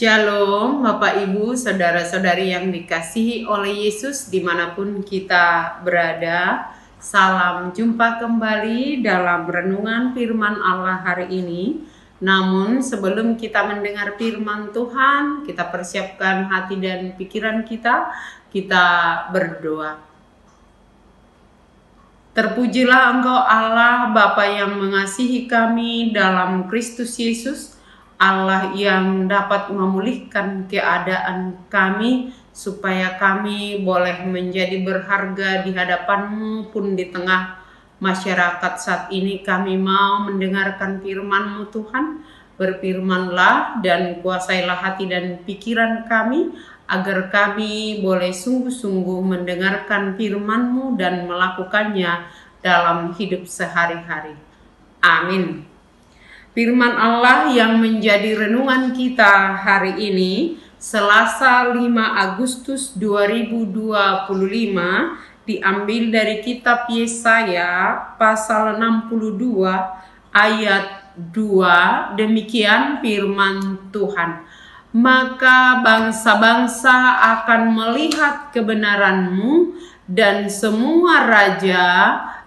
Shalom Bapak Ibu, Saudara-saudari yang dikasihi oleh Yesus dimanapun kita berada. Salam jumpa kembali dalam renungan firman Allah hari ini. Namun sebelum kita mendengar firman Tuhan, kita persiapkan hati dan pikiran kita berdoa. Terpujilah Engkau Allah Bapa yang mengasihi kami dalam Kristus Yesus, Allah yang dapat memulihkan keadaan kami supaya kami boleh menjadi berharga di hadapan-Mu pun di tengah masyarakat saat ini. Kami mau mendengarkan firman-Mu Tuhan. Berfirmanlah dan kuasailah hati dan pikiran kami agar kami boleh sungguh-sungguh mendengarkan firman-Mu dan melakukannya dalam hidup sehari-hari. Amin. Firman Allah yang menjadi renungan kita hari ini, Selasa 5 Agustus 2025, diambil dari kitab Yesaya pasal 62 ayat 2. Demikian firman Tuhan. Maka bangsa-bangsa akan melihat kebenaran-Mu dan semua raja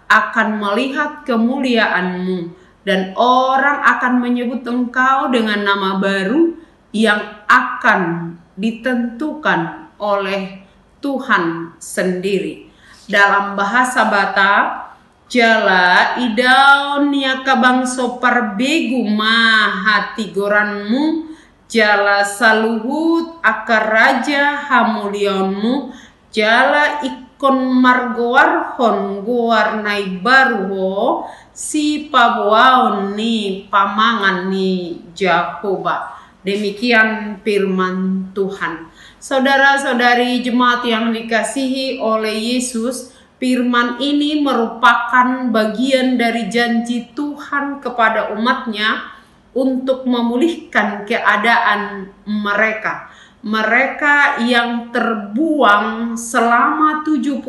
akan melihat kemuliaan-Mu. Dan orang akan menyebut Engkau dengan nama baru yang akan ditentukan oleh Tuhan sendiri. Dalam bahasa Batak, jala idaun ya kabangso parbegu mahati goranmu, jala saluhut akar raja hamulionmu, jala ikon margoar hon goarnai baruho, si pabuaon ni pamangan ni Jehovah. Demikian firman Tuhan. Saudara-saudari jemaat yang dikasihi oleh Yesus, firman ini merupakan bagian dari janji Tuhan kepada umatnya untuk memulihkan keadaan mereka. Mereka yang terbuang selama 70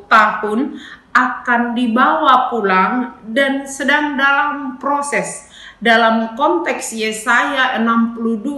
tahun akan dibawa pulang dan sedang dalam proses. Dalam konteks Yesaya 62,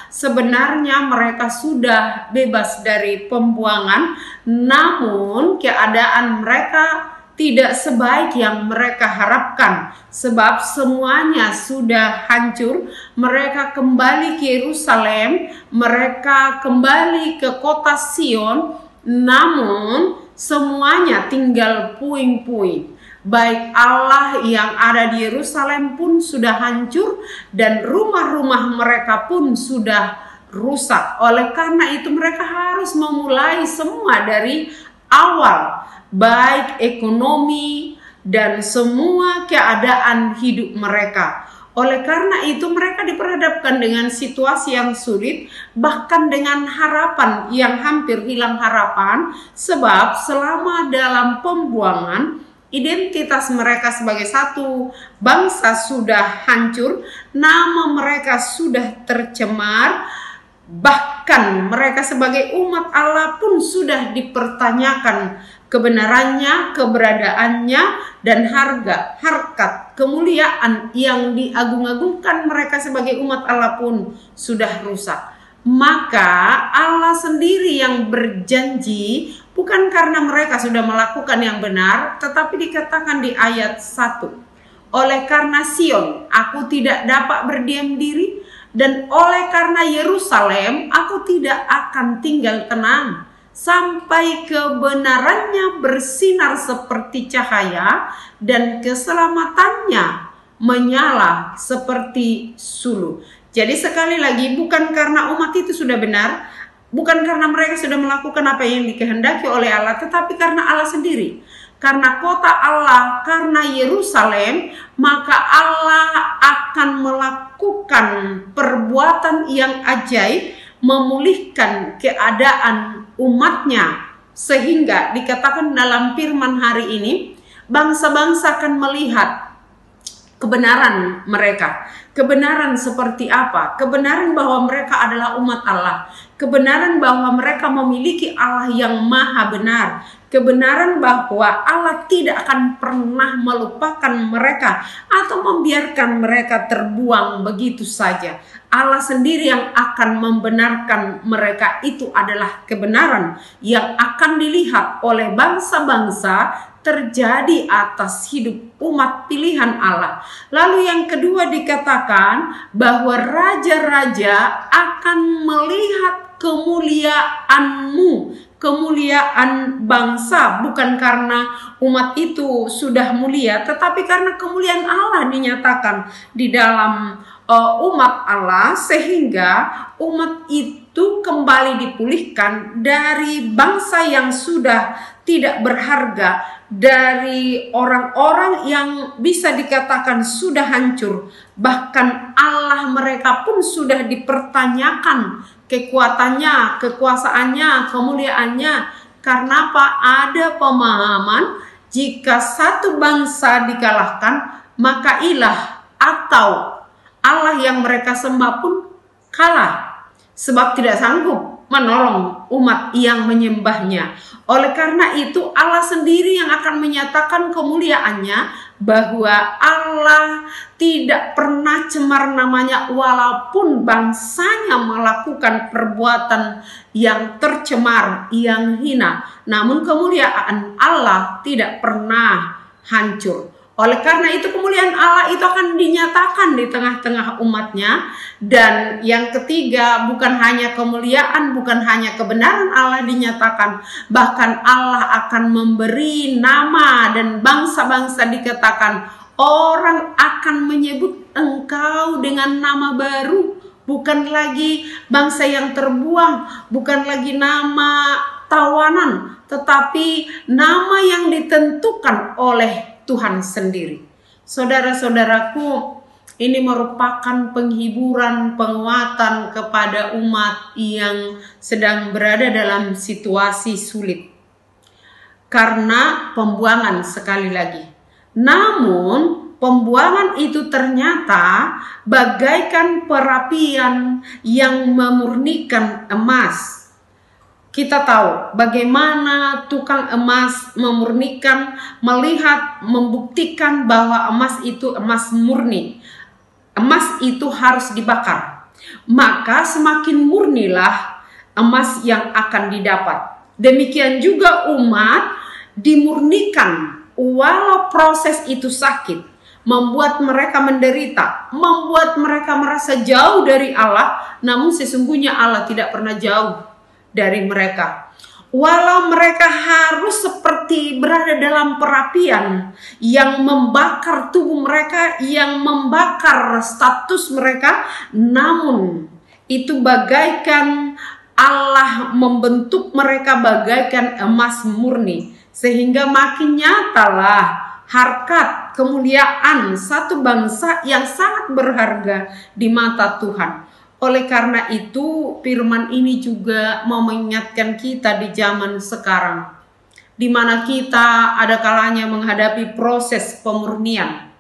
sebenarnya mereka sudah bebas dari pembuangan, namun keadaan mereka tidak sebaik yang mereka harapkan, sebab semuanya sudah hancur. Mereka kembali ke Yerusalem, mereka kembali ke kota Sion, namun semuanya tinggal puing-puing. Baik Allah yang ada di Yerusalem pun sudah hancur dan rumah-rumah mereka pun sudah rusak. Oleh karena itu mereka harus memulai semua dari awal, baik ekonomi dan semua keadaan hidup mereka. Oleh karena itu mereka diperhadapkan dengan situasi yang sulit, bahkan dengan harapan yang hampir hilang harapan, sebab selama dalam pembuangan, identitas mereka sebagai satu bangsa sudah hancur, nama mereka sudah tercemar, bahkan mereka sebagai umat Allah pun sudah dipertanyakan kebenarannya, keberadaannya, dan harkat, kemuliaan yang diagung-agungkan mereka sebagai umat Allah pun sudah rusak. Maka Allah sendiri yang berjanji, bukan karena mereka sudah melakukan yang benar, tetapi dikatakan di ayat 1, oleh karena Sion aku tidak dapat berdiam diri, dan oleh karena Yerusalem aku tidak akan tinggal tenang, sampai kebenarannya bersinar seperti cahaya dan keselamatannya menyala seperti suluh. Jadi sekali lagi, bukan karena umat itu sudah benar, bukan karena mereka sudah melakukan apa yang dikehendaki oleh Allah, tetapi karena Allah sendiri. Karena kota Allah, karena Yerusalem, maka Allah akan melakukan perbuatan yang ajaib, memulihkan keadaan umatnya, sehingga dikatakan dalam firman hari ini, bangsa-bangsa akan melihat kebenaran mereka. Kebenaran seperti apa? Kebenaran bahwa mereka adalah umat Allah. kebenaran bahwa mereka memiliki Allah yang maha benar, kebenaran bahwa Allah tidak akan pernah melupakan mereka atau membiarkan mereka terbuang begitu saja. Allah sendiri yang akan membenarkan mereka. Itu adalah kebenaran yang akan dilihat oleh bangsa-bangsa terjadi atas hidup umat pilihan Allah. Lalu yang kedua dikatakan bahwa raja-raja akan melihat kemuliaanmu, kemuliaan bangsa, bukan karena umat itu sudah mulia, tetapi karena kemuliaan Allah dinyatakan di dalam umat Allah, sehingga umat itu kembali dipulihkan dari bangsa yang sudah tidak berharga, dari orang-orang yang bisa dikatakan sudah hancur. Bahkan Allah mereka pun sudah dipertanyakan kekuatannya, kekuasaannya, kemuliaannya. Karena apa? Ada pemahaman jika satu bangsa dikalahkan, maka ilah atau Allah yang mereka sembah pun kalah, sebab tidak sanggup menolong umat yang menyembahnya. Oleh karena itu Allah sendiri yang akan menyatakan kemuliaannya, bahwa Allah tidak pernah cemar namanya walaupun bangsanya melakukan perbuatan yang tercemar, yang hina. Namun kemuliaan Allah tidak pernah hancur. Oleh karena itu kemuliaan Allah itu akan dinyatakan di tengah-tengah umatnya. Dan yang ketiga, bukan hanya kemuliaan, bukan hanya kebenaran Allah dinyatakan, bahkan Allah akan memberi nama, dan bangsa-bangsa dikatakan orang akan menyebut engkau dengan nama baru. Bukan lagi bangsa yang terbuang, bukan lagi nama tawanan, tetapi nama yang ditentukan oleh Tuhan sendiri. Saudara-saudaraku, ini merupakan penghiburan, penguatan kepada umat yang sedang berada dalam situasi sulit karena pembuangan sekali lagi. Namun pembuangan itu ternyata bagaikan perapian yang memurnikan emas. Kita tahu bagaimana tukang emas memurnikan, melihat, membuktikan bahwa emas itu emas murni. Emas itu harus dibakar. Maka semakin murnilah emas yang akan didapat. Demikian juga umat dimurnikan walau proses itu sakit, membuat mereka menderita, membuat mereka merasa jauh dari Allah, namun sesungguhnya Allah tidak pernah jauh dari mereka. Walau mereka harus seperti berada dalam perapian yang membakar tubuh mereka, yang membakar status mereka, namun itu bagaikan Allah membentuk mereka bagaikan emas murni, sehingga makin nyatalah harkat kemuliaan satu bangsa yang sangat berharga di mata Tuhan. Oleh karena itu firman ini juga mau mengingatkan kita di zaman sekarang, di mana kita ada kalanya menghadapi proses pemurnian,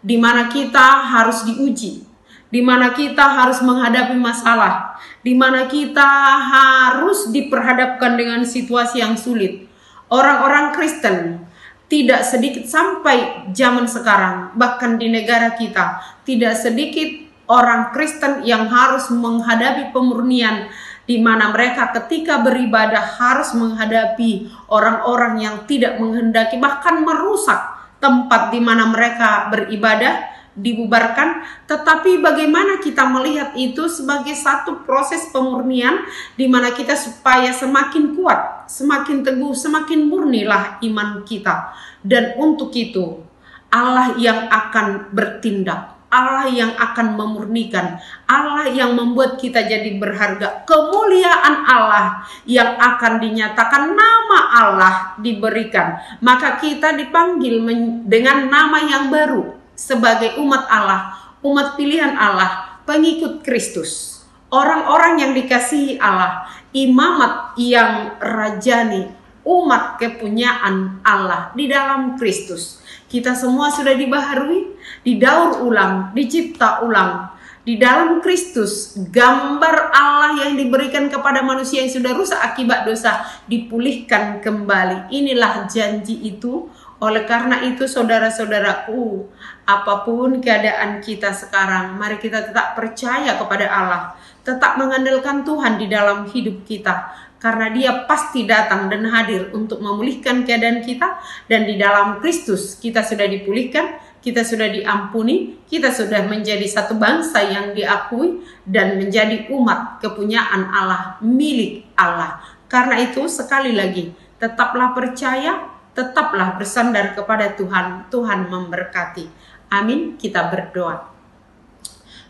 di mana kita harus diuji, di mana kita harus menghadapi masalah, di mana kita harus diperhadapkan dengan situasi yang sulit. Orang-orang Kristen tidak sedikit sampai zaman sekarang, bahkan di negara kita tidak sedikit orang Kristen yang harus menghadapi pemurnian, di mana mereka ketika beribadah harus menghadapi orang-orang yang tidak menghendaki, bahkan merusak tempat di mana mereka beribadah, dibubarkan. Tetapi bagaimana kita melihat itu sebagai satu proses pemurnian, di mana kita supaya semakin kuat, semakin teguh, semakin murnilah iman kita. Dan untuk itu Allah yang akan bertindak, Allah yang akan memurnikan, Allah yang membuat kita jadi berharga. Kemuliaan Allah yang akan dinyatakan, nama Allah diberikan. Maka kita dipanggil dengan nama yang baru sebagai umat Allah, umat pilihan Allah, pengikut Kristus, orang-orang yang dikasihi Allah, imamat yang rajani, umat kepunyaan Allah di dalam Kristus. Kita semua sudah dibaharui, didaur ulang, dicipta ulang, Di dalam Kristus, gambar Allah yang diberikan kepada manusia yang sudah rusak akibat dosa dipulihkan kembali. Inilah janji itu. Oleh karena itu, saudara-saudaraku, apapun keadaan kita sekarang, mari kita tetap percaya kepada Allah, tetap mengandalkan Tuhan di dalam hidup kita, karena Dia pasti datang dan hadir untuk memulihkan keadaan kita. Dan di dalam Kristus kita sudah dipulihkan, kita sudah diampuni, kita sudah menjadi satu bangsa yang diakui dan menjadi umat kepunyaan Allah, milik Allah. Karena itu sekali lagi, tetaplah percaya, tetaplah bersandar kepada Tuhan. Tuhan memberkati. Amin. Kita berdoa.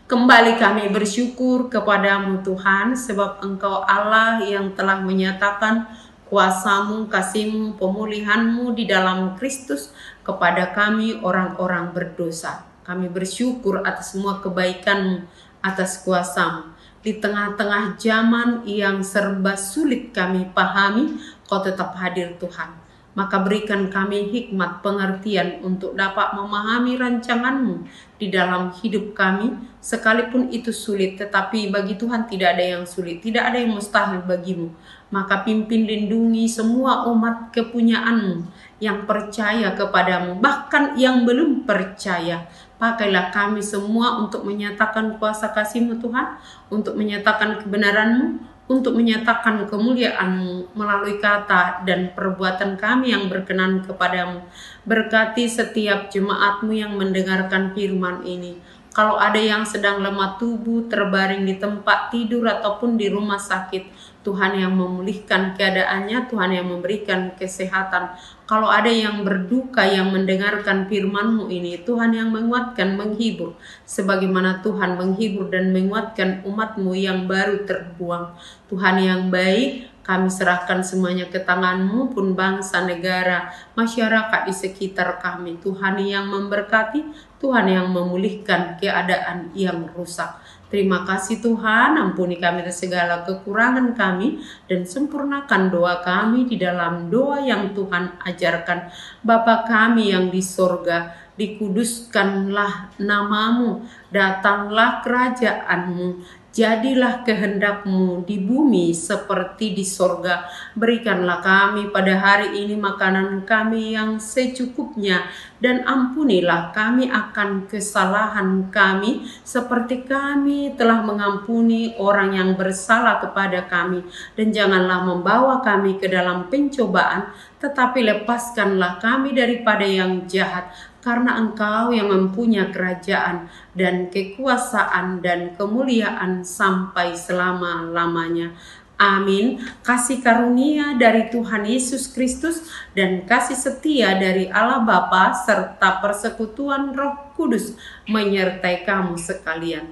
Kembali kami bersyukur kepadamu Tuhan, sebab Engkau Allah yang telah menyatakan kuasa-Mu, kasih-Mu, pemulihan-Mu di dalam Kristus kepada kami orang-orang berdosa. Kami bersyukur atas semua kebaikan-Mu, atas kuasa-Mu. Di tengah-tengah zaman yang serba sulit kami pahami, Kau tetap hadir Tuhan. Maka berikan kami hikmat pengertian untuk dapat memahami rancangan-Mu di dalam hidup kami. Sekalipun itu sulit, tetapi bagi Tuhan tidak ada yang sulit, tidak ada yang mustahil bagi-Mu. Maka pimpin, lindungi semua umat kepunyaan-Mu yang percaya kepadamu, bahkan yang belum percaya. Pakailah kami semua untuk menyatakan kuasa kasih-Mu Tuhan, untuk menyatakan kebenaran-Mu, untuk menyatakan kemuliaan-Mu melalui kata dan perbuatan kami yang berkenan kepadamu. Berkati setiap jemaat-Mu yang mendengarkan firman ini. Kalau ada yang sedang lemah tubuh, terbaring di tempat tidur ataupun di rumah sakit, Tuhan yang memulihkan keadaannya, Tuhan yang memberikan kesehatan. Kalau ada yang berduka yang mendengarkan firman-Mu ini, Tuhan yang menguatkan, menghibur. Sebagaimana Tuhan menghibur dan menguatkan umat-Mu yang baru terbuang. Tuhan yang baik, kami serahkan semuanya ke tangan-Mu, pun bangsa, negara, masyarakat di sekitar kami. Tuhan yang memberkati, Tuhan yang memulihkan keadaan yang rusak. Terima kasih Tuhan, ampuni kami atas segala kekurangan kami, dan sempurnakan doa kami di dalam doa yang Tuhan ajarkan. Bapa kami yang di sorga, dikuduskanlah nama-Mu, datanglah kerajaan-Mu, jadilah kehendak-Mu di bumi seperti di sorga. Berikanlah kami pada hari ini makanan kami yang secukupnya, dan ampunilah kami akan kesalahan kami, seperti kami telah mengampuni orang yang bersalah kepada kami. Dan janganlah membawa kami ke dalam pencobaan, tetapi lepaskanlah kami daripada yang jahat. Karena Engkau yang mempunyai kerajaan dan kekuasaan dan kemuliaan sampai selama-lamanya. Amin. Kasih karunia dari Tuhan Yesus Kristus dan kasih setia dari Allah Bapa serta persekutuan Roh Kudus menyertai kamu sekalian.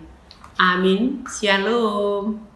Amin. Shalom.